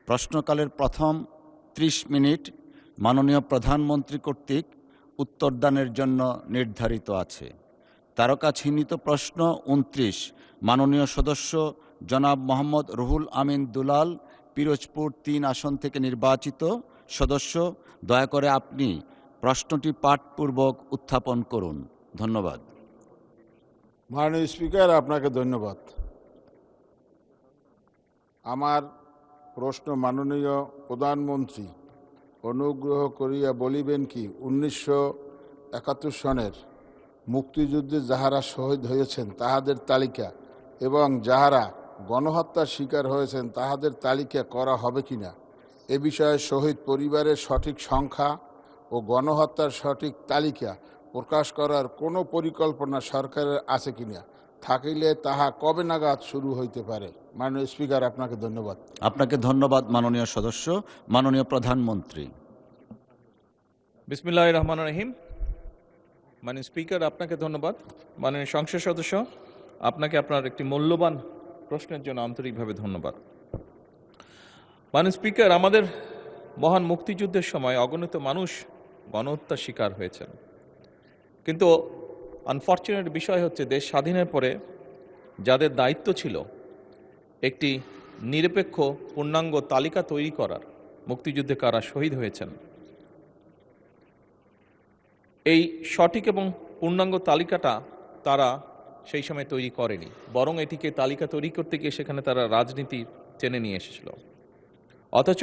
প্রশ্নকালের প্রথম 30 মিনিট মাননীয় প্রধানমন্ত্রী কর্তৃক উত্তরদানের জন্য নির্ধারিত আছে। তারকা চিহ্নিত প্রশ্ন 29 মাননীয় সদস্য জনাব মোহাম্মদ রুহুল আমিন দুলাল, পিরোজপুর 3 আসন থেকে নির্বাচিত সদস্য। দয়া করে আপনি প্রশ্নটি পাঠপূর্বক উত্থাপন করুন। ধন্যবাদ। মাননীয় স্পিকার, আপনাকে ধন্যবাদ। আমার প্রশ্ন, মাননীয় প্রধানমন্ত্রী অনুগ্রহ করিয়া বলিবেন কি 1971 সনের মুক্তিযুদ্ধে যাহারা শহীদ হয়েছেন তাহাদের তালিকা এবং যাহারা গণহত্যার শিকার হয়েছেন তাহাদের তালিকা করা হবে কিনা? এ বিষয়ে শহীদ পরিবারের সঠিক সংখ্যা ও গণহত্যার সঠিক তালিকা প্রকাশ করার কোনো পরিকল্পনা সরকারের আছে কিনা? থাকিলে তাহা কবে নাগাদ শুরু হইতে পারে? মাননীয় স্পিকার, আপনাকে ধন্যবাদ। আপনাকে ধন্যবাদ মাননীয় সদস্য। মাননীয় প্রধানমন্ত্রী। বিসমিল্লাহির রহমানির রহিম। মাননীয় স্পিকার, আপনাকে ধন্যবাদ। মাননীয় সংসদ সদস্য, আপনাকে আপনার একটি মূল্যবান প্রশ্নের জন্য আন্তরিকভাবে ধন্যবাদ। মাননীয় স্পিকার, আমাদের মহান মুক্তিযুদ্ধের সময় অগণিত মানুষ গণহত্যার শিকার হয়েছেন, কিন্তু আনফর্চুনেট বিষয় হচ্ছে দেশ স্বাধীনের পরে যাদের দায়িত্ব ছিল একটি নিরপেক্ষ পূর্ণাঙ্গ তালিকা তৈরি করার, মুক্তিযুদ্ধে কারা শহীদ হয়েছেন, এই সঠিক এবং পূর্ণাঙ্গ তালিকাটা তারা সেই সময় তৈরি করেনি, বরং এটিকে তালিকা তৈরি করতে গিয়ে সেখানে তারা রাজনীতি টেনে নিয়ে এসেছিল। অথচ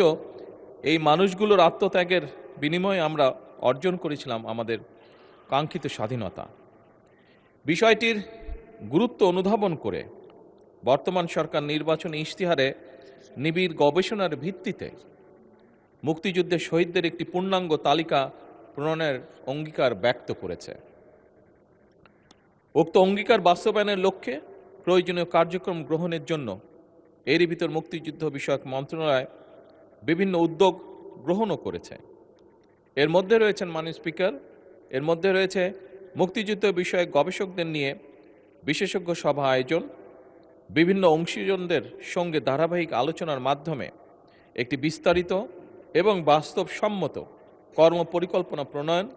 এই মানুষগুলোর আত্মত্যাগের বিনিময়ে আমরা অর্জন করেছিলাম আমাদের কাঙ্ক্ষিত স্বাধীনতা। বিষয়টির গুরুত্ব অনুধাবন করে বর্তমান সরকার নির্বাচনী ইশতেহারে নিবিড় গবেষণার ভিত্তিতে মুক্তিযুদ্ধের শহীদদের একটি পূর্ণাঙ্গ তালিকা প্রণয়নের অঙ্গীকার ব্যক্ত করেছে। উক্ত অঙ্গীকার বাস্তবায়নের লক্ষ্যে প্রয়োজনীয় কার্যক্রম গ্রহণের জন্য এরই ভিতর মুক্তিযুদ্ধ বিষয়ক মন্ত্রণালয় বিভিন্ন উদ্যোগ গ্রহণও করেছে। এর মধ্যে রয়েছেন মাননীয় স্পিকার, এর মধ্যে রয়েছে মুক্তিযুদ্ধ বিষয়ক গবেষকদের নিয়ে বিশেষজ্ঞ সভা আয়োজন, বিভিন্ন অংশীজনদের সঙ্গে ধারাবাহিক আলোচনার মাধ্যমে একটি বিস্তারিত এবং বাস্তবসম্মত কর্মপরিকল্পনা প্রণয়ন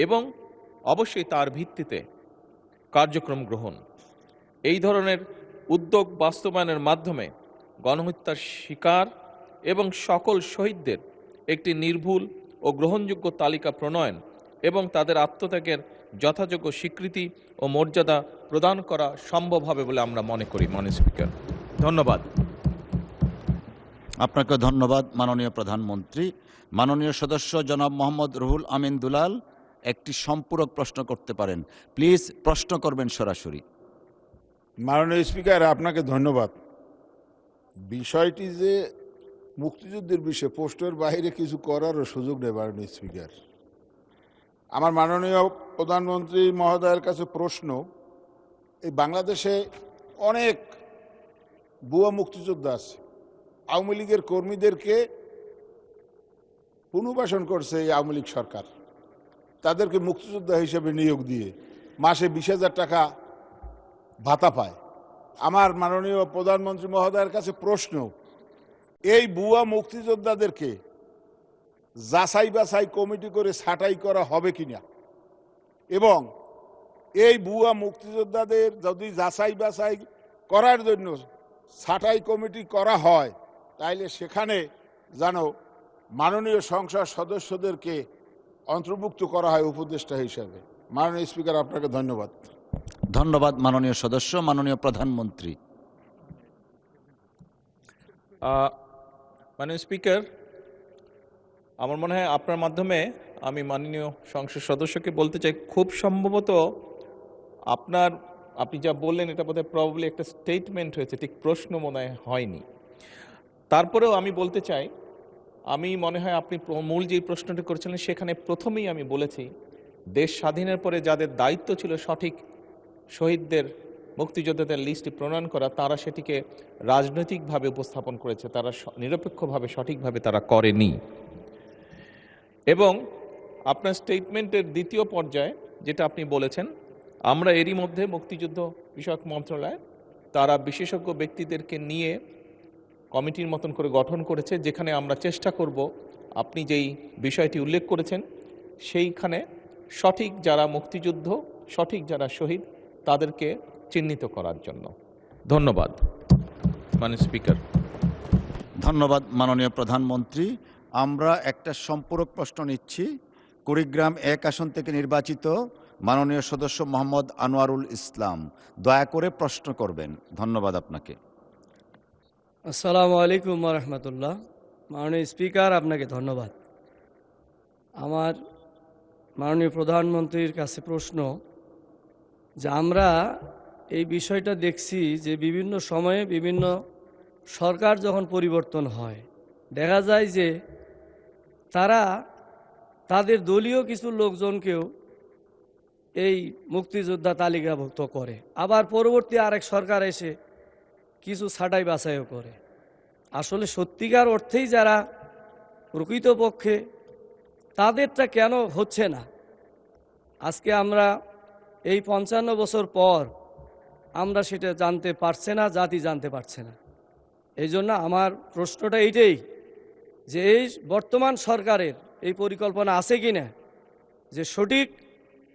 এবং অবশ্যই তার ভিত্তিতে কার্যক্রম গ্রহণ। এই ধরনের উদ্যোগ বাস্তবায়নের মাধ্যমে গণহত্যার শিকার এবং সকল শহীদদের একটি নির্ভুল ও গ্রহণযোগ্য তালিকা প্রণয়ন এবং তাদের আত্মত্যাগের যথাযোগ্য স্বীকৃতি ও মর্যাদা প্রদান করা সম্ভব হবে বলে আমরা মনে করি। মাননীয় স্পিকার, ধন্যবাদ। আপনাকে ধন্যবাদ মাননীয় প্রধানমন্ত্রী। মাননীয় সদস্য জনাব মোহাম্মদ রুহুল আমিন দুলাল একটি সম্পূরক প্রশ্ন করতে পারেন। প্লিজ প্রশ্ন করবেন সরাসরি। মাননীয় স্পিকার, আপনাকে ধন্যবাদ। বিষয়টি যে মুক্তিযুদ্ধের বিষয়ে পোস্টের বাইরে কিছু করারও সুযোগ নেই। মাননীয় স্পিকার, আমার মাননীয় প্রধানমন্ত্রী মহোদয়ের কাছে প্রশ্ন, এই বাংলাদেশে অনেক ভুয়া মুক্তিযোদ্ধা আছে। আওয়ামী লীগের কর্মীদেরকে পুনর্বাসন করছে এই আওয়ামী লীগ সরকার, তাদেরকে মুক্তিযোদ্ধা হিসেবে নিয়োগ দিয়ে মাসে 20,000 টাকা ভাতা পায়। আমার মাননীয় প্রধানমন্ত্রী মহোদয়ের কাছে প্রশ্ন, এই ভুয়া মুক্তিযোদ্ধাদেরকে যাচাই বাছাই কমিটি করে ছাঁটাই করা হবে কিনা, এবং এই ভুয়া মুক্তিযোদ্ধাদের যদি যাচাই বাছাই করার জন্য ছাঁটাই কমিটি করা হয় তাইলে সেখানে যেন মাননীয় সংসদ সদস্যদেরকে অন্তর্ভুক্ত করা হয় উপদেষ্টা হিসাবে। মাননীয় স্পিকার, আপনাকে ধন্যবাদ। ধন্যবাদ মাননীয় সদস্য। মাননীয় প্রধানমন্ত্রী। মাননীয় স্পিকার, আমার মনে হয় আপনার মাধ্যমে আমি মাননীয় সংসদ সদস্যকে বলতে চাই, খুব সম্ভবত আপনি যা বললেন এটা বোধহয় প্রবাবলি একটা স্টেটমেন্ট হয়েছে, ঠিক প্রশ্ন মনে হয়নি। তারপরেও আমি বলতে চাই, আমি মনে হয় আপনি মূল যে প্রশ্নটি করেছিলেন সেখানে প্রথমেই আমি বলেছি দেশ স্বাধীনের পরে যাদের দায়িত্ব ছিল সঠিক শহীদদের, মুক্তিযোদ্ধাদের লিস্টটি প্রণয়ন করা, তারা সেটিকে রাজনৈতিকভাবে উপস্থাপন করেছে, তারা নিরপেক্ষভাবে সঠিকভাবে তারা করেনি। এবং আপনার স্টেটমেন্টের দ্বিতীয় পর্যায়ে যেটা আপনি বলেছেন, আমরা এরই মধ্যে মুক্তিযুদ্ধ বিষয়ক মন্ত্রণালয় তারা বিশেষজ্ঞ ব্যক্তিদেরকে নিয়ে কমিটির মতন করে গঠন করেছে, যেখানে আমরা চেষ্টা করব আপনি যেই বিষয়টি উল্লেখ করেছেন সেইখানে সঠিক যারা মুক্তিযুদ্ধ, সঠিক যারা শহীদ, তাদেরকে চিহ্নিত করার জন্য। ধন্যবাদ মাননীয় স্পিকার। ধন্যবাদ মাননীয় প্রধানমন্ত্রী। আমরা একটা সম্পূরক প্রশ্ন নিচ্ছি। কুড়িগ্রাম 1 আসন থেকে নির্বাচিত মাননীয় সদস্য মোহাম্মদ আনোয়ারুল ইসলাম, দয়া করে প্রশ্ন করবেন। ধন্যবাদ আপনাকে। আসসালামু আলাইকুম রহমতুল্লাহ। মাননীয় স্পিকার, আপনাকে ধন্যবাদ। আমার মাননীয় প্রধানমন্ত্রীর কাছে প্রশ্ন যে আমরা এই বিষয়টা দেখছি যে বিভিন্ন সময়ে বিভিন্ন সরকার যখন পরিবর্তন হয়, দেখা যায় যে তারা তাদের দলীয় কিছু লোকজনকেও এই মুক্তিযোদ্ধা তালিকাভুক্ত করে, আবার পরবর্তী আরেক সরকার এসে কিছু ছাঁটাই বাছাইও করে। আসলে সত্যিকার অর্থেই যারা প্রকৃতপক্ষে তাদেরটা কেন হচ্ছে না? আজকে আমরা এই 55 বছর পর আমরা সেটা জানতে পারছে না, জাতি জানতে পারছে না। এই জন্য আমার প্রশ্নটা এইটাই যে এই বর্তমান সরকারের এই পরিকল্পনা আছে কি না যে সঠিক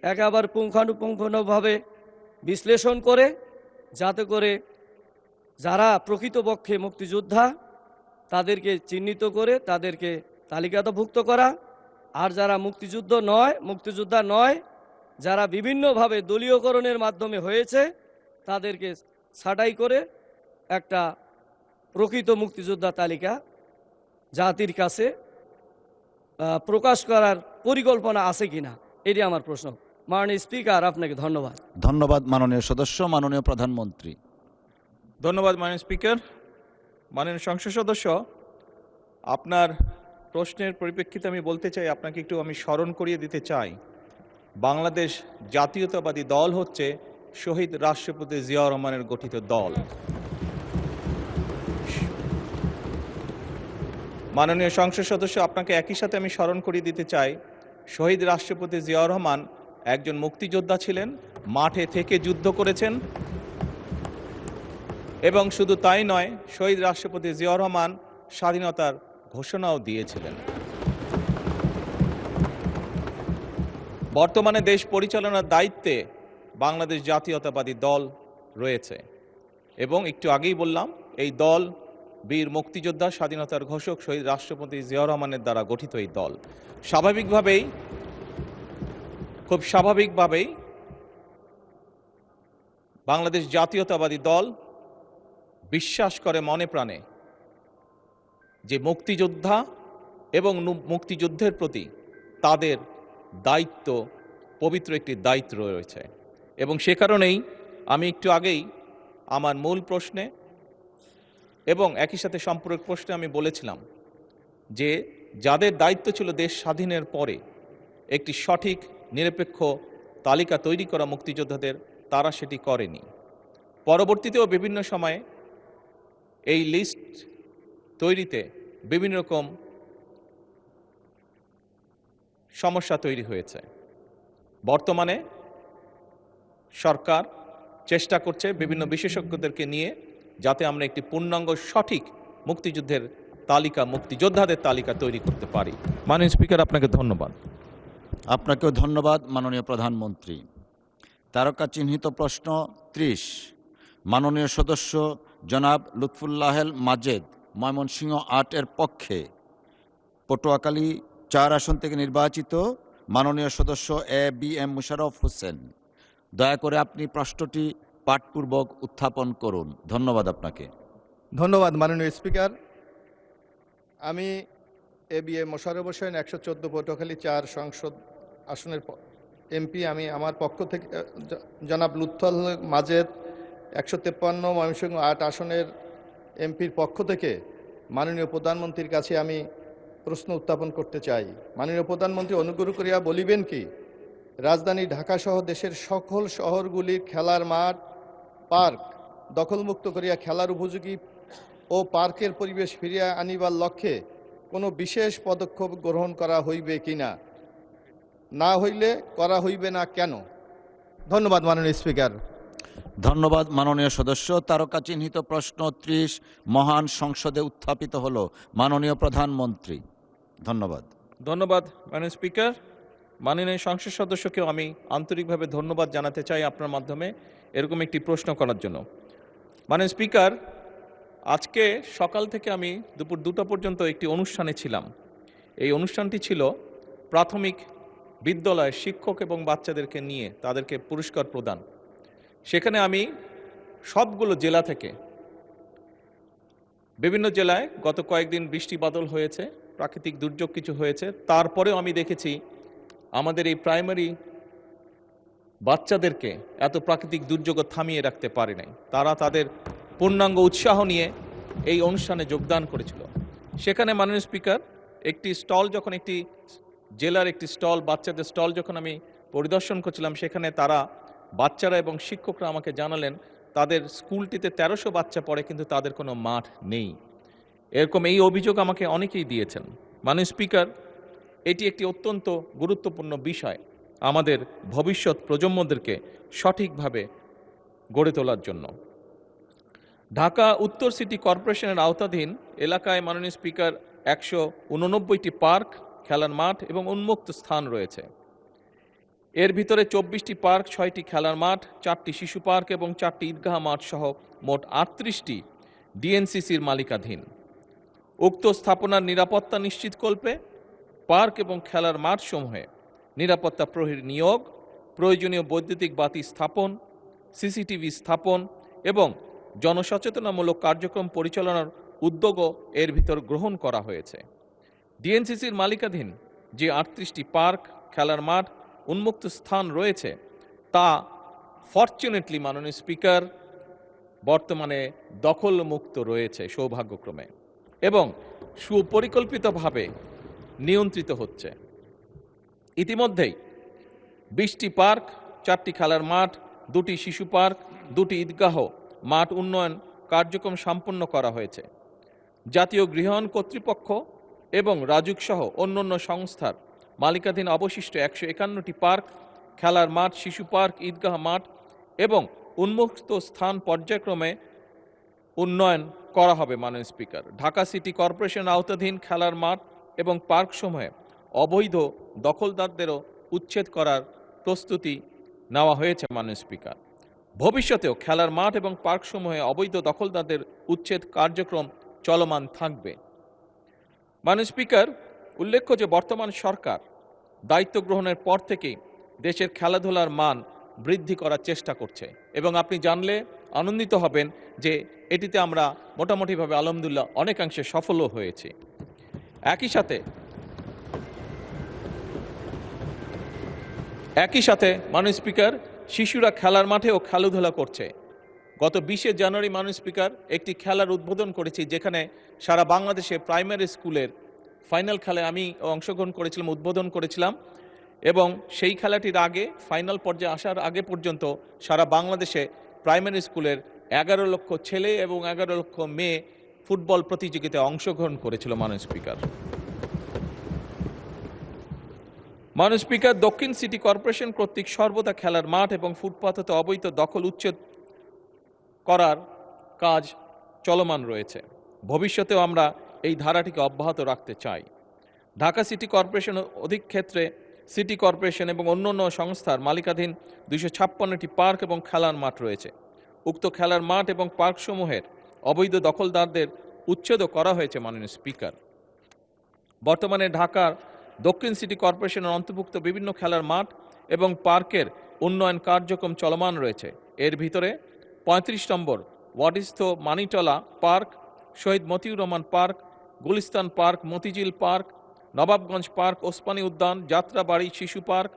একেবারে পুঙ্খানুপুঙ্খভাবে বিশ্লেষণ করে, যাতে করে যারা প্রকৃতপক্ষে মুক্তিযোদ্ধা তাদেরকে চিহ্নিত করে তাদেরকে তালিকাভুক্ত করা, আর যারা মুক্তিযোদ্ধা নয়, যারা বিভিন্নভাবে দলীয়করণের মাধ্যমে হয়েছে তাদেরকে ছাঁটাই করে একটা প্রকৃত মুক্তিযোদ্ধা তালিকা জাতির কাছে প্রকাশ করার পরিকল্পনা আছে কিনা, এটি আমার প্রশ্ন। মাননীয় স্পিকার, আপনাকে ধন্যবাদ। ধন্যবাদ মাননীয় সদস্য। মাননীয় প্রধানমন্ত্রী। ধন্যবাদ মাননীয় স্পিকার। মাননীয় সংসদ সদস্য, আপনার প্রশ্নের পরিপ্রেক্ষিতে আমি বলতে চাই, আপনাকে একটু আমি স্মরণ করিয়ে দিতে চাই, বাংলাদেশ জাতীয়তাবাদী দল হচ্ছে শহীদ রাষ্ট্রপতি জিয়াউর রহমানের গঠিত দল। মাননীয় সংসদ সদস্য, আপনাকে একই সাথে আমি স্মরণ করিয়ে দিতে চাই, শহীদ রাষ্ট্রপতি জিয়াউর রহমান একজন মুক্তিযোদ্ধা ছিলেন, মাঠে থেকে যুদ্ধ করেছেন, এবং শুধু তাই নয়, শহীদ রাষ্ট্রপতি জিয়াউর রহমান স্বাধীনতার ঘোষণাও দিয়েছিলেন। বর্তমানে দেশ পরিচালনার দায়িত্বে বাংলাদেশ জাতীয়তাবাদী দল রয়েছে, এবং একটু আগেই বললাম এই দল বীর মুক্তিযোদ্ধা, স্বাধীনতার ঘোষক শহীদ রাষ্ট্রপতি জিয়াউর রহমানের দ্বারা গঠিত এই দল। খুব স্বাভাবিকভাবেই বাংলাদেশ জাতীয়তাবাদী দল বিশ্বাস করে মনে প্রাণে যে মুক্তিযোদ্ধা এবং মুক্তিযুদ্ধের প্রতি তাদের দায়িত্ব, পবিত্র একটি দায়িত্ব রয়েছে, এবং সে কারণেই আমি একটু আগেই আমার মূল প্রশ্নে এবং একই সাথে সম্পূরক প্রশ্নে আমি বলেছিলাম যে যাদের দায়িত্ব ছিল দেশ স্বাধীনের পরে একটি সঠিক নিরপেক্ষ তালিকা তৈরি করা মুক্তিযোদ্ধাদের, তারা সেটি করেনি। পরবর্তীতেও বিভিন্ন সময়ে এই লিস্ট তৈরিতে বিভিন্ন রকম সমস্যা তৈরি হয়েছে। বর্তমানে সরকার চেষ্টা করছে বিভিন্ন বিশেষজ্ঞদেরকে নিয়ে যাতে আমরা একটি পূর্ণাঙ্গ সঠিক মুক্তিযুদ্ধের তালিকা, মুক্তিযোদ্ধাদের তালিকা তৈরি করতে পারি। মাননীয় স্পিকার, আপনাকে ধন্যবাদ। আপনাকেও ধন্যবাদ মাননীয় প্রধানমন্ত্রী। তারকা চিহ্নিত প্রশ্ন 30, মাননীয় সদস্য জনাব লুৎফুল্লাহেল মাজেদ, ময়মনসিংহ 8 এর পক্ষে, পটুয়াখালী 4 আসন থেকে নির্বাচিত মাননীয় সদস্য ABM মুশাররফ হোসেন, দয়া করে আপনি প্রশ্নটি পাঠপূর্বক উত্থাপন করুন। ধন্যবাদ আপনাকে। ধন্যবাদ মাননীয় স্পিকার। আমি ABM মোশাররফ হোসেন, 114 পটুয়াখালী 4 সংসদ আসনের এমপি। আমি আমার পক্ষ থেকে জনাব লুৎফুল মাজেদ, 153 ময়মনসিংহ 8 আসনের এমপির পক্ষ থেকে মাননীয় প্রধানমন্ত্রীর কাছে আমি প্রশ্ন উত্থাপন করতে চাই। মাননীয় প্রধানমন্ত্রী, অনুগ্রহ করিয়া বলিবেন কি রাজধানী ঢাকাসহ দেশের সকল শহরগুলির খেলার মাঠ, পার্ক দখলমুক্ত করিয়া খেলার উপযোগী ও পার্কের পরিবেশ ফিরিয়া আনিবার লক্ষ্যে কোনো বিশেষ পদক্ষেপ গ্রহণ করা হইবে কিনা, না হইলে করা হইবে না কেন? ধন্যবাদ মাননীয় স্পিকার। ধন্যবাদ মাননীয় সদস্য। তারকা চিহ্নিত প্রশ্ন 30 মহান সংসদে উত্থাপিত হলো। মাননীয় প্রধানমন্ত্রী। ধন্যবাদ। ধন্যবাদ মাননীয় স্পিকার। মাননীয় সংসদ সদস্যকেও আমি আন্তরিকভাবে ধন্যবাদ জানাতে চাই আপনার মাধ্যমে এরকম একটি প্রশ্ন করার জন্য। মাননীয় স্পিকার, আজকে সকাল থেকে আমি দুপুর 2টা পর্যন্ত একটি অনুষ্ঠানে ছিলাম। এই অনুষ্ঠানটি ছিল প্রাথমিক বিদ্যালয়ের শিক্ষক এবং বাচ্চাদেরকে নিয়ে তাদেরকে পুরস্কার প্রদান। সেখানে আমি সবগুলো জেলা থেকে, বিভিন্ন জেলায় গত কয়েকদিন বৃষ্টি বাদল হয়েছে, প্রাকৃতিক দুর্যোগ কিছু হয়েছে, তারপরেও আমি দেখেছি আমাদের এই প্রাইমারি বাচ্চাদেরকে এত প্রাকৃতিক দুর্যোগ থামিয়ে রাখতে পারে নাই। তারা তাদের পূর্ণাঙ্গ উৎসাহ নিয়ে এই অনুষ্ঠানে যোগদান করেছিল। সেখানে মাননীয় স্পিকার, একটি স্টল যখন একটি জেলার একটি স্টল, বাচ্চাদের স্টল যখন আমি পরিদর্শন করছিলাম, সেখানে তারা বাচ্চারা এবং শিক্ষকরা আমাকে জানালেন তাদের স্কুলটিতে 1300 বাচ্চা পড়ে, কিন্তু তাদের কোনো মাঠ নেই। এরকম এই অভিযোগ আমাকে অনেকেই দিয়েছেন। মাননীয় স্পিকার, এটি একটি অত্যন্ত গুরুত্বপূর্ণ বিষয় আমাদের ভবিষ্যৎ প্রজন্মদেরকে সঠিকভাবে গড়ে তোলার জন্য। ঢাকা উত্তর সিটি কর্পোরেশনের আওতাধীন এলাকায় মাননীয় স্পিকার 189টি পার্ক, খেলার মাঠ এবং উন্মুক্ত স্থান রয়েছে। এর ভিতরে 24টি পার্ক, 6টি খেলার মাঠ, 4টি শিশু পার্ক এবং 4টি ঈদগাহ মাঠ সহ মোট 38টি ডিএনসিসির মালিকাধীন। উক্ত স্থাপনার নিরাপত্তা নিশ্চিতকল্পে পার্ক এবং খেলার মাঠসমূহে নিরাপত্তা প্রহরী নিয়োগ, প্রয়োজনীয় বৈদ্যুতিক বাতি স্থাপন, সিসিটিভি স্থাপন এবং জনসচেতনামূলক কার্যক্রম পরিচালনার উদ্যোগও এর ভিতর গ্রহণ করা হয়েছে। ডিএনসিসির মালিকাধীন যে 38টি পার্ক, খেলার মাঠ, উন্মুক্ত স্থান রয়েছে, তা ফরচুনেটলি মাননীয় স্পিকার বর্তমানে দখলমুক্ত রয়েছে সৌভাগ্যক্রমে, এবং সুপরিকল্পিতভাবে নিয়ন্ত্রিত হচ্ছে। ইতিমধ্যেই 20টি পার্ক, 4টি খেলার মাঠ, 2টি শিশু পার্ক, 2টি ঈদগাহ মাঠ উন্নয়ন কার্যক্রম সম্পন্ন করা হয়েছে। জাতীয় গৃহায়ণ কর্তৃপক্ষ এবং রাজুক সহ অন্যান্য সংস্থার মালিকাধীন অবশিষ্ট 151টি পার্ক, খেলার মাঠ, শিশু পার্ক, ঈদগাহ মাঠ এবং উন্মুক্ত স্থান পর্যায়ক্রমে উন্নয়ন করা হবে। মাননীয় স্পিকার, ঢাকা সিটি কর্পোরেশন আওতাধীন খেলার মাঠ এবং পার্কসমূহে অবৈধ দখলদারদেরও উচ্ছেদ করার প্রস্তুতি নেওয়া হয়েছে। মাননীয় স্পিকার, ভবিষ্যতেও খেলার মাঠ এবং পার্কসমূহে অবৈধ দখলদারদের উচ্ছেদ কার্যক্রম চলমান থাকবে। মাননীয় স্পিকার, উল্লেখ্য যে বর্তমান সরকার দায়িত্ব গ্রহণের পর থেকেই দেশের খেলাধুলার মান বৃদ্ধি করার চেষ্টা করছে, এবং আপনি জানলে আনন্দিত হবেন যে এটিতে আমরা মোটামুটিভাবে আলহামদুলিল্লাহ অনেকাংশে সফলও হয়েছি। একই সাথে মাননীয় স্পিকার, শিশুরা খেলার মাঠেও খেলাধুলা করছে। গত 20শে জানুয়ারি মাননীয় স্পিকার একটি খেলার উদ্বোধন করেছি, যেখানে সারা বাংলাদেশে প্রাইমারি স্কুলের ফাইনাল খেলায় আমি অংশগ্রহণ করেছিলাম, উদ্বোধন করেছিলাম, এবং সেই খেলাটির আগে ফাইনাল পর্যায়ে আসার আগে পর্যন্ত সারা বাংলাদেশে প্রাইমারি স্কুলের 11 লক্ষ ছেলে এবং 11 লক্ষ মেয়ে ফুটবল প্রতিযোগিতায় অংশগ্রহণ করেছিল। মাননীয় স্পিকার, মাননীয় স্পিকার, দক্ষিণ সিটি কর্পোরেশন কর্তৃক সর্বদা খেলার মাঠ এবং ফুটপাত হতে অবৈধ দখল উচ্ছেদ করার কাজ চলমান রয়েছে। ভবিষ্যতেও আমরা এই ধারাটিকে অব্যাহত রাখতে চাই। ঢাকা সিটি কর্পোরেশন অধিক ক্ষেত্রে সিটি কর্পোরেশন এবং অন্যান্য সংস্থার মালিকাধীন 256টি পার্ক এবং খেলার মাঠ রয়েছে। উক্ত খেলার মাঠ এবং পার্কসমূহের অবৈধ দখলদারদের উচ্ছেদও করা হয়েছে। মাননীয় স্পিকার, বর্তমানে ঢাকার দক্ষিণ সিটি কর্পোরেশনের অন্তর্ভুক্ত বিভিন্ন খেলার মাঠ এবং পার্কের উন্নয়ন কার্যক্রম চলমান রয়েছে। এর ভিতরে 35 নম্বর ওয়ার্ডস্থ Manitola park, Shahid Motiur Rahman park, Gulistan park, Motijheel park, Nawabganj park, Osmani উদ্যান, যাত্রাবাড়ি শিশু পার্ক,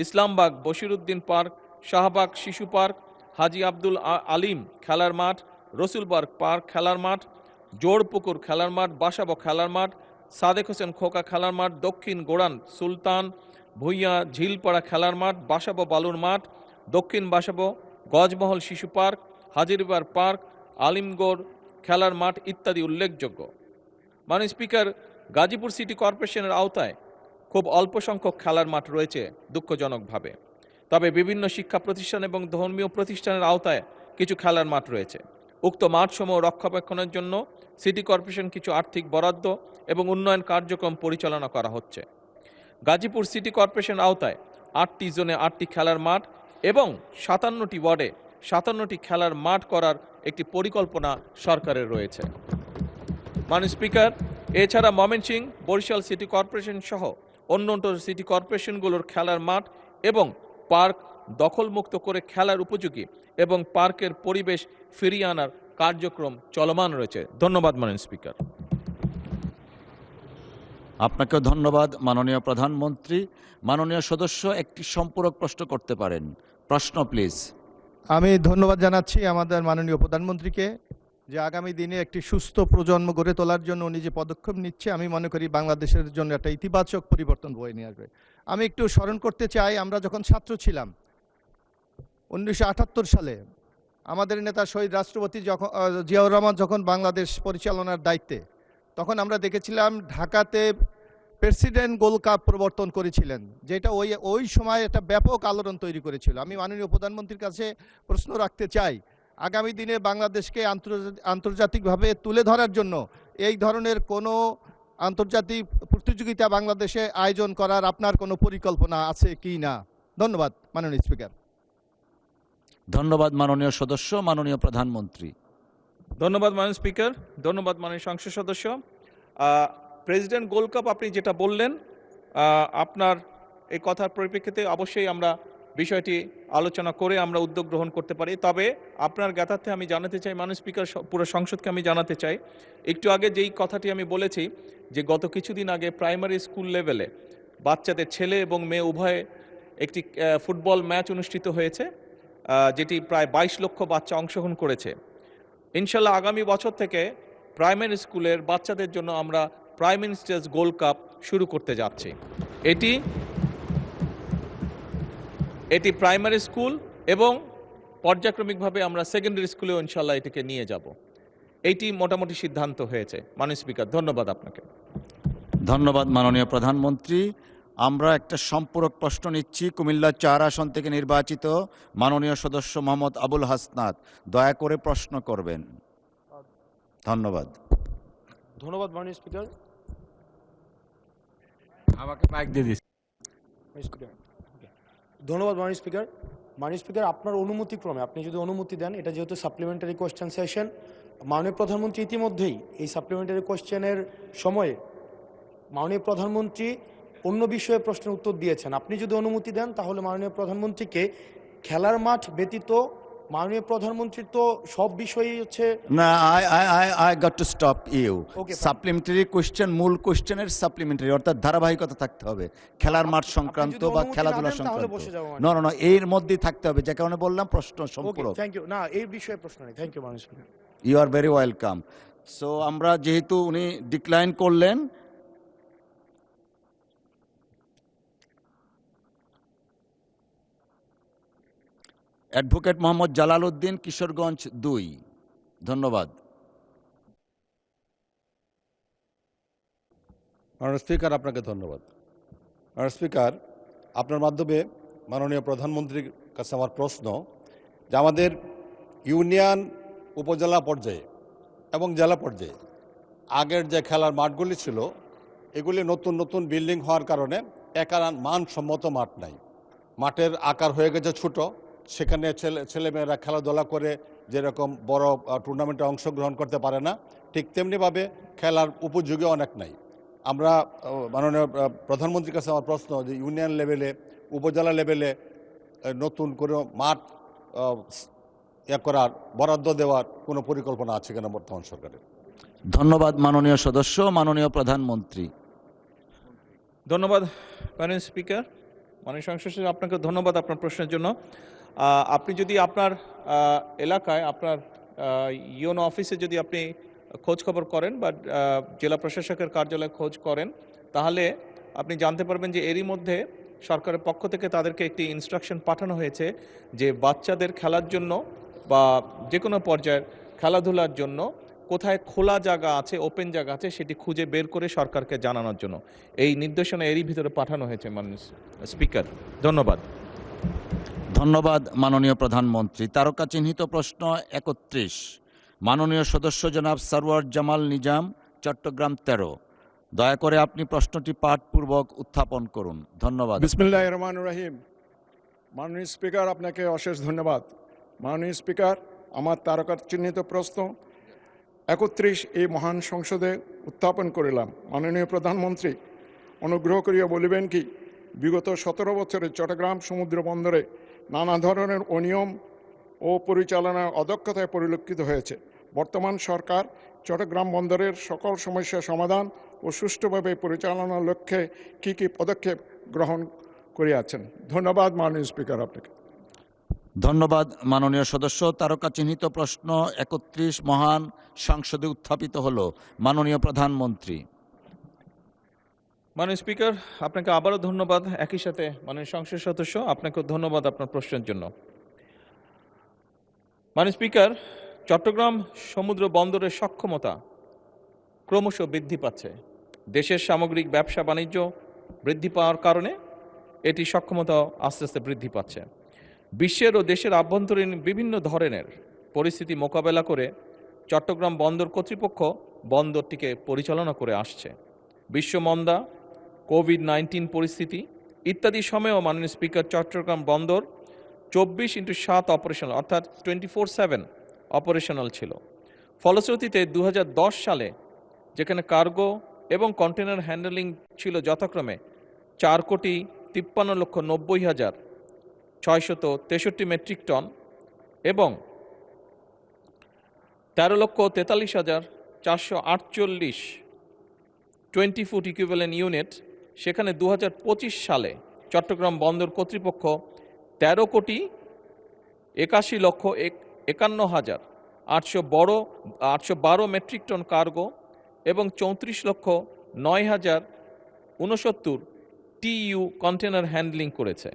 ইসলামবাগ বশিরউদ্দিন পার্ক, শাহবাগ শিশু পার্ক, হাজী আব্দুল আলিম খেলার মাঠ, রসুলবার্গ পার্ক খেলার মাঠ, জোড়পুকুর খেলার মাঠ, বাসাবো খেলার মাঠ, সাদেক হোসেন খোকা খেলার মাঠ, দক্ষিণ গোড়ান সুলতান ভুইয়া ঝিলপাড়া খেলার মাঠ, বাসাবো বালুর মাঠ, দক্ষিণ বাসাবো গজমহল শিশু পার্ক, হাজিরবাগ পার্ক, আলিমগড় খেলার মাঠ ইত্যাদি উল্লেখযোগ্য। মাননীয় স্পিকার, গাজীপুর সিটি কর্পোরেশনের আওতায় খুব অল্প সংখ্যক খেলার মাঠ রয়েছে দুঃখজনকভাবে। তবে বিভিন্ন শিক্ষা প্রতিষ্ঠান এবং ধর্মীয় প্রতিষ্ঠানের আওতায় কিছু খেলার মাঠ রয়েছে। উক্ত মাঠসমূহ রক্ষণাবেক্ষণের জন্য সিটি কর্পোরেশন কিছু আর্থিক বরাদ্দ এবং উন্নয়ন কার্যক্রম পরিচালনা করা হচ্ছে। গাজীপুর সিটি কর্পোরেশন আওতায় 8টি জোনে 8টি খেলার মাঠ এবং 57টি ওয়ার্ডে 57টি খেলার মাঠ করার একটি পরিকল্পনা সরকারের রয়েছে। মাননীয় স্পিকার, এছাড়া ময়মনসিংহ, বরিশাল সিটি কর্পোরেশন সহ অন্যান্য সিটি কর্পোরেশনগুলোর খেলার মাঠ এবং পার্ক দখলমুক্ত করে খেলার উপযোগী এবং পার্কের পরিবেশ ফিরিয়ে আনার কার্যক্রম চলমান রয়েছে। ধন্যবাদ মাননীয় স্পিকার। আপনাকেও ধন্যবাদ মাননীয় প্রধানমন্ত্রী। মাননীয় সদস্য একটি সম্পূরক প্রশ্ন করতে পারেন। প্রশ্ন প্লিজ। আমি ধন্যবাদ জানাচ্ছি আমাদের মাননীয় প্রধানমন্ত্রীকে যে আগামী দিনে একটি সুস্থ প্রজন্ম গড়ে তোলার জন্য উনি যে পদক্ষেপ নিচ্ছে, আমি মনে করি বাংলাদেশের জন্য একটা ইতিবাচক পরিবর্তন বয়ে নিয়ে আসবে। আমি একটু স্মরণ করতে চাই, আমরা যখন ছাত্র ছিলাম 1978 সালে আমাদের নেতা শহীদ রাষ্ট্রপতি জিয়াউর রহমান যখন বাংলাদেশ পরিচালনার দায়িত্বে, তখন আমরা দেখেছিলাম ঢাকাতে প্রেসিডেন্ট গোল্ড কাপ প্রবর্তন করেছিলেন, যেটা ওই সময় একটা ব্যাপক আলোড়ন তৈরি করেছিল। আমি মাননীয় প্রধানমন্ত্রীর কাছে প্রশ্ন রাখতে চাই, আগামী দিনে বাংলাদেশকে আন্তর্জাতিকভাবে তুলে ধরার জন্য এই ধরনের কোনো আন্তর্জাতিক প্রতিযোগিতা বাংলাদেশে আয়োজন করার আপনার কোনো পরিকল্পনা আছে কি না? ধন্যবাদ মাননীয় স্পিকার। ধন্যবাদ মাননীয় সদস্য। মাননীয় প্রধানমন্ত্রী। ধন্যবাদ মাননীয় স্পিকার। ধন্যবাদ মাননীয় সংসদ সদস্য। প্রেসিডেন্ট গোল্ড কাপ আপনি যেটা বললেন, আপনার এই কথার পরিপ্রেক্ষিতে অবশ্যই আমরা বিষয়টি আলোচনা করে আমরা উদ্যোগ গ্রহণ করতে পারি। তবে আপনার জ্ঞাতার্থে আমি জানাতে চাই, মাননীয় স্পিকার, পুরো সংসদকে আমি জানাতে চাই, একটু আগে যেই কথাটি আমি বলেছি যে গত কিছুদিন আগে প্রাইমারি স্কুল লেভেলে বাচ্চাদের ছেলে এবং মেয়ে উভয়ে একটি ফুটবল ম্যাচ অনুষ্ঠিত হয়েছে, যেটি প্রায় 22 লক্ষ বাচ্চা অংশগ্রহণ করেছে। ইনশাল্লাহ আগামী বছর থেকে প্রাইমারি স্কুলের বাচ্চাদের জন্য আমরা প্রাইম মিনিস্টার্স গোল্ড কাপ শুরু করতে যাচ্ছি। এটি প্রাইমারি স্কুল এবং পর্যায়ক্রমিকভাবে আমরা সেকেন্ডারি স্কুলেও ইনশাল্লাহ এটিকে নিয়ে যাব। এইটি মোটামুটি সিদ্ধান্ত হয়েছে। মাননীয় স্পিকার, ধন্যবাদ আপনাকে। ধন্যবাদ মাননীয় প্রধানমন্ত্রী। আমরা একটা সম্পূরক প্রশ্ন নিচ্ছি। কুমিল্লা 4 আসন থেকে নির্বাচিত মাননীয় সদস্য মোহাম্মদ আবুল হাসনাত, দয়া করে প্রশ্ন করবেন। ধন্যবাদ। ধন্যবাদ মাননীয় স্পিকার। আমাকে মাইক দিয়ে দিস। ধন্যবাদ মাননীয় স্পিকার। মাননীয় স্পিকার, আপনার অনুমতিক্রমে আপনি যদি অনুমতি দেন, এটা যেহেতু সাপ্লিমেন্টারি কোয়েশ্চেন সেশন, মাননীয় প্রধানমন্ত্রী ইতিমধ্যেই এই সাপ্লিমেন্টারি কোয়েশ্চেনের সময়ে মাননীয় প্রধানমন্ত্রী অন্য বিষয়ে প্রশ্নের উত্তর দিয়েছেন। আপনি যদি অনুমতি দেন তাহলে মাননীয় প্রধানমন্ত্রীকে খেলার মাঠ ব্যতীত মাননীয় প্রধানমন্ত্রী তো সব বিষয়ই হচ্ছে না, I got to stop you. Okay, fine. Supplementary question মূল কোশ্চেনের সাপ্লিমেন্টারি, অর্থাৎ ধারাবাহিকতা থাকতে হবে খেলার মাঠ সংক্রান্ত বা খেলাধুলা সংক্রান্ত। না, এর মধ্যেই থাকতে হবে, যে কারণে বললাম প্রশ্ন সম্পূরক। Thank you. না, এই বিষয়ে প্রশ্ন নেই। থ্যাংক ইউ মাননীয় speaker. You are very welcome. So আমরা যেহেতু উনি ডিক্লাইন করলেন, অ্যাডভোকেট মোহাম্মদ জালাল উদ্দিন, কিশোরগঞ্জ 2। ধন্যবাদ। মাননীয় স্পিকার, আপনাকে ধন্যবাদ। মাননীয় স্পিকার, আপনার মাধ্যমে মাননীয় প্রধানমন্ত্রীর কাছে আমার প্রশ্ন যে আমাদের ইউনিয়ন, উপজেলা পর্যায়ে এবং জেলা পর্যায়ে আগের যে খেলার মাঠগুলি ছিল, এগুলি নতুন নতুন বিল্ডিং হওয়ার কারণে মানসম্মত মাঠ নাই। মাঠের আকার হয়ে গেছে ছোট, সেখানে ছেলেমেয়েরা খেলাধুলা করে যেরকম বড় টুর্নামেন্টে অংশগ্রহণ করতে পারে না, ঠিক তেমনিভাবে খেলার উপযোগী অনেক নাই। আমরা মাননীয় প্রধানমন্ত্রীর কাছে আমার প্রশ্ন যে ইউনিয়ন লেভেলে, উপজেলা লেভেলে নতুন করে মাঠ করার, বরাদ্দ দেওয়ার কোনো পরিকল্পনা আছে কিনা বর্তমান সরকারের? ধন্যবাদ মাননীয় সদস্য। মাননীয় প্রধানমন্ত্রী। ধন্যবাদ মাননীয় স্পিকার। মাননীয় সংসদ সদস্য, আপনাকে ধন্যবাদ আপনার প্রশ্নের জন্য। আপনি যদি আপনার এলাকায়, আপনার ইউনো অফিসে যদি আপনি খোঁজ খবর করেন বা জেলা প্রশাসকের কার্যালয়ে খোঁজ করেন, তাহলে আপনি জানতে পারবেন যে এরই মধ্যে সরকারের পক্ষ থেকে তাদেরকে একটি ইনস্ট্রাকশন পাঠানো হয়েছে যে বাচ্চাদের খেলার জন্য বা যে কোনো পর্যায়ের খেলাধুলার জন্য কোথায় খোলা জায়গা আছে, ওপেন জায়গা আছে, সেটি খুঁজে বের করে সরকারকে জানানোর জন্য এই নির্দেশনা এরই ভিতরে পাঠানো হয়েছে মাননীয় স্পিকার। ধন্যবাদ। ধন্যবাদ মাননীয় প্রধানমন্ত্রী। তারকা চিহ্নিত প্রশ্ন ৩১, মাননীয় সদস্য জনাব সরওয়ার জামাল নিজাম, চট্টগ্রাম ১৩। দয়া করে আপনি প্রশ্নটি পাঠপূর্বক উত্থাপন করুন। ধন্যবাদ। বিসমিল্লাহির রহমানির রহিম। মাননীয় স্পিকার, আপনাকে অশেষ ধন্যবাদ। মাননীয় স্পিকার, আমার তারকা চিহ্নিত প্রশ্ন ৩১ এই মহান সংসদে উত্থাপন করিলাম। মাননীয় প্রধানমন্ত্রী, অনুগ্রহ করিয়া বলিবেন কি, বিগত ১৭ বছরে চট্টগ্রাম সমুদ্র বন্দরে নানা ধরনের অনিয়ম ও পরিচালনার অদক্ষতায় পরিলক্ষিত হয়েছে। বর্তমান সরকার চট্টগ্রাম বন্দরের সকল সমস্যা সমাধান ও সুষ্ঠুভাবে পরিচালনার লক্ষ্যে কী কী পদক্ষেপ গ্রহণ করিয়াছেন? ধন্যবাদ মাননীয় স্পিকার আপনাকে। ধন্যবাদ মাননীয় সদস্য। তারকা চিহ্নিত প্রশ্ন ৩১ মহান সংসদে উত্থাপিত হলো। মাননীয় প্রধানমন্ত্রী। মাননীয় স্পিকার, আপনাকে আবারও ধন্যবাদ। একই সাথে মাননীয় সংসদ সদস্য, আপনাকেও ধন্যবাদ আপনার প্রশ্নের জন্য। মাননীয় স্পিকার, চট্টগ্রাম সমুদ্র বন্দরের সক্ষমতা ক্রমশ বৃদ্ধি পাচ্ছে। দেশের সামগ্রিক ব্যবসা বাণিজ্য বৃদ্ধি পাওয়ার কারণে এটি সক্ষমতা আস্তে আস্তে বৃদ্ধি পাচ্ছে। বিশ্বের ও দেশের আভ্যন্তরীণ বিভিন্ন ধরনের পরিস্থিতি মোকাবেলা করে চট্টগ্রাম বন্দর কর্তৃপক্ষ বন্দরটিকে পরিচালনা করে আসছে। বিশ্বমন্দা, কোভিড-19 পরিস্থিতি ইত্যাদি সময়েও মাননীয় স্পিকার চট্টগ্রাম বন্দর 24/7 অপারেশনাল, অর্থাৎ 24/7 অপারেশনাল ছিল। ফলশ্রুতিতে 2010 সালে যেখানে কার্গো এবং কন্টেনার হ্যান্ডেলিং ছিল যথাক্রমে 4,53,90,663 মেট্রিক টন এবং 13,43,448 20 ফুট ইকুইভ্যালেন্ট ইউনিট, সেখানে 2025 সালে চট্টগ্রাম বন্দর কর্তৃপক্ষ 13,51,812 মেট্রিক টন কার্গো এবং 34,09,069 TEU কন্টেনার হ্যান্ডলিং করেছে।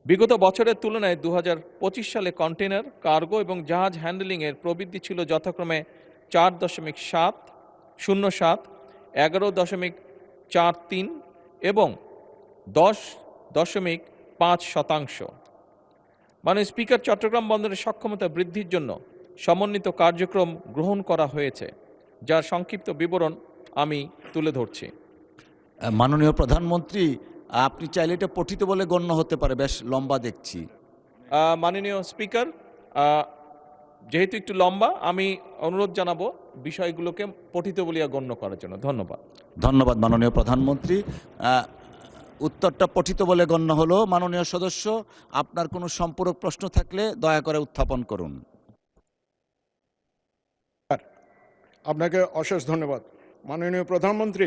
বিগত বছরের তুলনায় 2025 সালে কন্টেনার, কার্গো এবং জাহাজ হ্যান্ডলিংয়ের প্রবৃদ্ধি ছিল যথাক্রমে 4.7, 07, 11.43 এবং 10.5%। মাননীয় স্পিকার, চট্টগ্রাম বন্দরের সক্ষমতা বৃদ্ধির জন্য সমন্বিত কার্যক্রম গ্রহণ করা হয়েছে, যার সংক্ষিপ্ত বিবরণ আমি তুলে ধরছি। মাননীয় প্রধানমন্ত্রী, আপনি চাইলে এটা পঠিত বলে গণ্য হতে পারে, বেশ লম্বা দেখছি। মাননীয় স্পিকার, যেহেতু একটু লম্বা, আমি অনুরোধ জানাবো বিষয়গুলোকে পঠিত বলিয়া গণ্য করার জন্য। ধন্যবাদ। ধন্যবাদ মাননীয় প্রধানমন্ত্রী। উত্তরটা পঠিত বলে গণ্য হলো। মাননীয় সদস্য, আপনার কোনো সম্পূরক প্রশ্ন থাকলে দয়া করে উত্থাপন করুন। আপনাকে অশেষ ধন্যবাদ। মাননীয় প্রধানমন্ত্রী,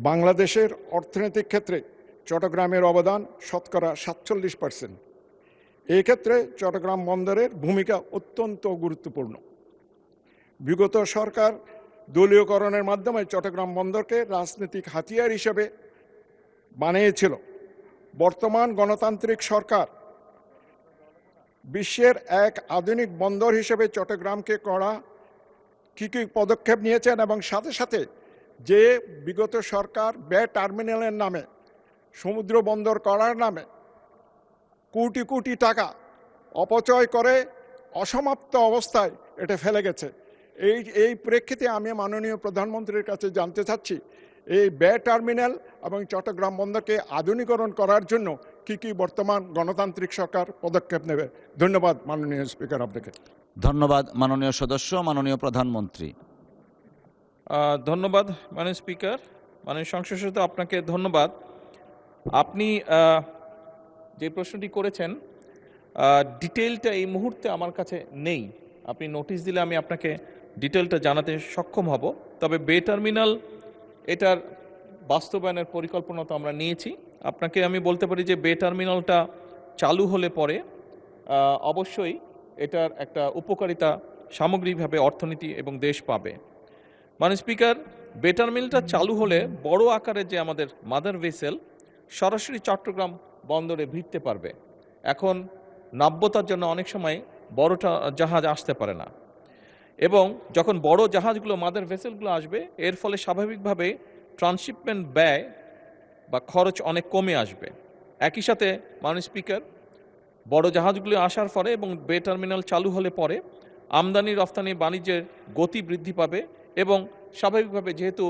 বাংলাদেশের অর্থনৈতিক ক্ষেত্রে চট্টগ্রামের অবদান শতকরা 47%। এই ক্ষেত্রে চট্টগ্রাম বন্দরের ভূমিকা অত্যন্ত গুরুত্বপূর্ণ। বিগত সরকার দলীয়করণের মাধ্যমে চট্টগ্রাম বন্দরকে রাজনৈতিক হাতিয়ার হিসেবে বানিয়েছিল। বর্তমান গণতান্ত্রিক সরকার বিশ্বের এক আধুনিক বন্দর হিসেবে চট্টগ্রামকে করা কী কী পদক্ষেপ নিয়েছেন এবং সাথে সাথে যে বিগত সরকার বে টার্মিনালের নামে, সমুদ্র বন্দর করার নামে কোটি কোটি টাকা অপচয় করে অসমাপ্ত অবস্থায় এটা ফেলে গেছে, এই প্রেক্ষিতে আমি মাননীয় প্রধানমন্ত্রীর কাছে জানতে চাচ্ছি, এই বে টার্মিনাল এবং চট্টগ্রাম বন্দরকে আধুনিকরণ করার জন্য কি কি বর্তমান গণতান্ত্রিক সরকার পদক্ষেপ নেবে? ধন্যবাদ মাননীয় স্পিকার আপনাকে। ধন্যবাদ মাননীয় সদস্য। মাননীয় প্রধানমন্ত্রী। ধন্যবাদ মাননীয় স্পিকার। মাননীয় সংসদ সদস্য, আপনাকে ধন্যবাদ। আপনি যে প্রশ্নটি করেছেন, ডিটেলটা এই মুহূর্তে আমার কাছে নেই। আপনি নোটিশ দিলে আমি আপনাকে ডিটেলটা জানাতে সক্ষম হব। তবে বে টার্মিনাল এটার বাস্তবায়নের পরিকল্পনা তো আমরা নিয়েছি। আপনাকে আমি বলতে পারি যে বে টার্মিনালটা চালু হলে পরে অবশ্যই এটার একটা উপকারিতা সামগ্রিকভাবে অর্থনীতি এবং দেশ পাবে। মাননীয় স্পিকার, বে টার্মিনালটা চালু হলে বড় আকারের যে আমাদের মাদার ভেসেল সরাসরি চট্টগ্রাম বন্দরে ভিড়তে পারবে। এখন নাব্যতার জন্য অনেক সময় বড় জাহাজ আসতে পারে না, এবং যখন বড় জাহাজগুলো, মাদার ভেসেলগুলো আসবে, এর ফলে স্বাভাবিকভাবে ট্রান্সশিপমেন্ট ব্যয় বা খরচ অনেক কমে আসবে। একই সাথে মাননীয় স্পিকার, বড় জাহাজগুলি আসার পরে এবং বে টার্মিনাল চালু হলে পরে আমদানি রফতানি বাণিজ্যের গতি বৃদ্ধি পাবে এবং স্বাভাবিকভাবে যেহেতু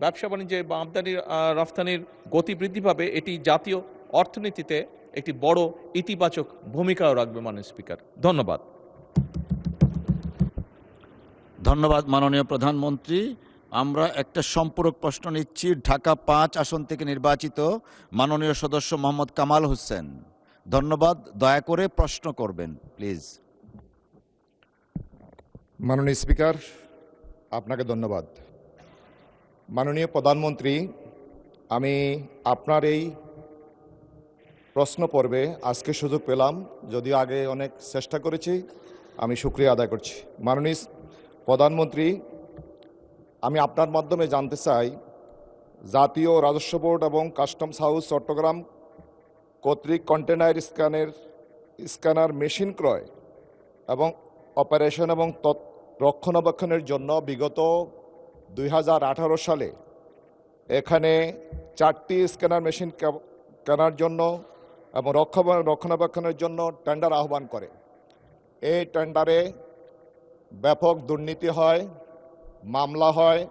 ব্যবসা বাণিজ্যে বা আমদানি রফতানির গতি বৃদ্ধি পাবে, এটি জাতীয় অর্থনীতিতে একটি বড় ইতিবাচক ভূমিকাও রাখবে। মাননীয় স্পিকার, ধন্যবাদ। ধন্যবাদ মাননীয় প্রধানমন্ত্রী। আমরা একটা সম্পূরক প্রশ্ন নিচ্ছি। ঢাকা 5 আসন থেকে নির্বাচিত মাননীয় সদস্য মোহাম্মদ কামাল হোসেন। ধন্যবাদ। দয়া করে প্রশ্ন করবেন প্লিজ। মাননীয় স্পিকার, আপনাকে ধন্যবাদ। মাননীয় প্রধানমন্ত্রী, আমি আপনার এই প্রশ্ন পর্বে আজকে সুযোগ পেলাম, যদিও আগে অনেক চেষ্টা করেছি, আমি শুকরিয়া আদায় করছি। মাননীয় প্রধানমন্ত্রী, আমি আপনার মাধ্যমে জানতে চাই, জাতীয় রাজস্ব বোর্ড এবং কাস্টমস হাউস চট্টগ্রাম কর্তৃক কন্টেনার স্ক্যানার মেশিন ক্রয় এবং অপারেশন এবং রক্ষণাবেক্ষণের জন্য বিগত 2018 সালে এখানে 4টি স্ক্যানার মেশিন কেনার জন্য এবং রক্ষণাবেক্ষণের জন্য টেন্ডার আহ্বান করে। এই টেন্ডারে ব্যাপক দুর্নীতি হয়, মামলা হয়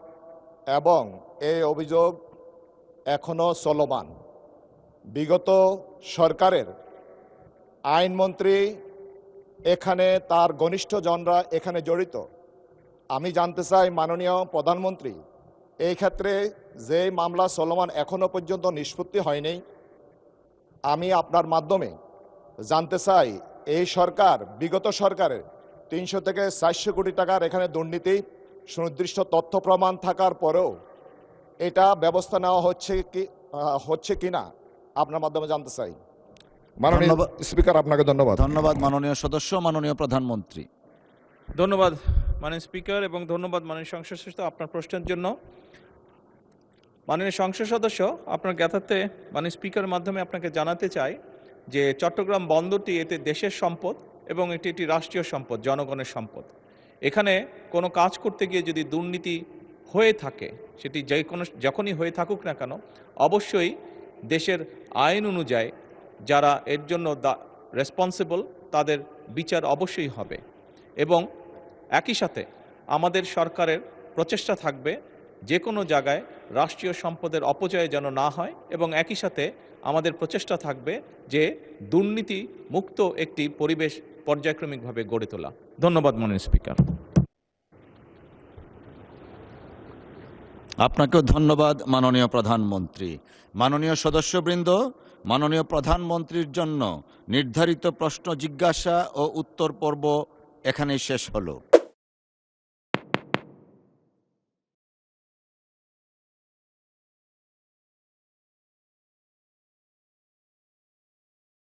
এবং এই অভিযোগ এখনও চলমান। বিগত সরকারের আইনমন্ত্রী এখানে তার ঘনিষ্ঠজনরা এখানে জড়িত। আমি জানতে চাই মাননীয় প্রধানমন্ত্রী, এই ক্ষেত্রে যে মামলা চলমান এখনও পর্যন্ত নিষ্পত্তি হয়নি, আমি আপনার মাধ্যমে জানতে চাই এই সরকার, বিগত সরকারের 300 থেকে 400 কোটি টাকার এখানে দুর্নীতি সুনির্দিষ্ট তথ্য প্রমাণ থাকার পরেও এটা ব্যবস্থা নেওয়া হচ্ছে কিনা আপনার মাধ্যমে জানতে চাই। মাননীয় স্পিকার, আপনাকে ধন্যবাদ। ধন্যবাদ মাননীয় সদস্য। মাননীয় প্রধানমন্ত্রী। ধন্যবাদ মাননীয় স্পিকার এবং ধন্যবাদ মাননীয় সংসদ সদস্য আপনার প্রশ্নের জন্য। মাননীয় সংসদ সদস্য, আপনার জ্ঞাতার্থে মাননীয় স্পিকারের মাধ্যমে আপনাকে জানাতে চাই যে চট্টগ্রাম বন্দরটি এতে দেশের সম্পদ এবং এটি একটি রাষ্ট্রীয় সম্পদ, জনগণের সম্পদ। এখানে কোনো কাজ করতে গিয়ে যদি দুর্নীতি হয়ে থাকে, সেটি যখনই হয়ে থাকুক না কেন, অবশ্যই দেশের আইন অনুযায়ী যারা এর জন্য রেসপন্সিবল তাদের বিচার অবশ্যই হবে। এবং একই সাথে আমাদের সরকারের প্রচেষ্টা থাকবে যে কোনো জায়গায় রাষ্ট্রীয় সম্পদের অপচয় যেন না হয় এবং একই সাথে আমাদের প্রচেষ্টা থাকবে যে দুর্নীতি মুক্ত একটি পরিবেশ পর্যায়ক্রমিকভাবে গড়ে তোলা। ধন্যবাদ মাননীয় স্পিকার। আপনাকেও ধন্যবাদ মাননীয় প্রধানমন্ত্রী। মাননীয় সদস্যবৃন্দ, মাননীয় প্রধানমন্ত্রীর জন্য নির্ধারিত প্রশ্ন জিজ্ঞাসা ও উত্তর পর্ব এখানেই শেষ হলো।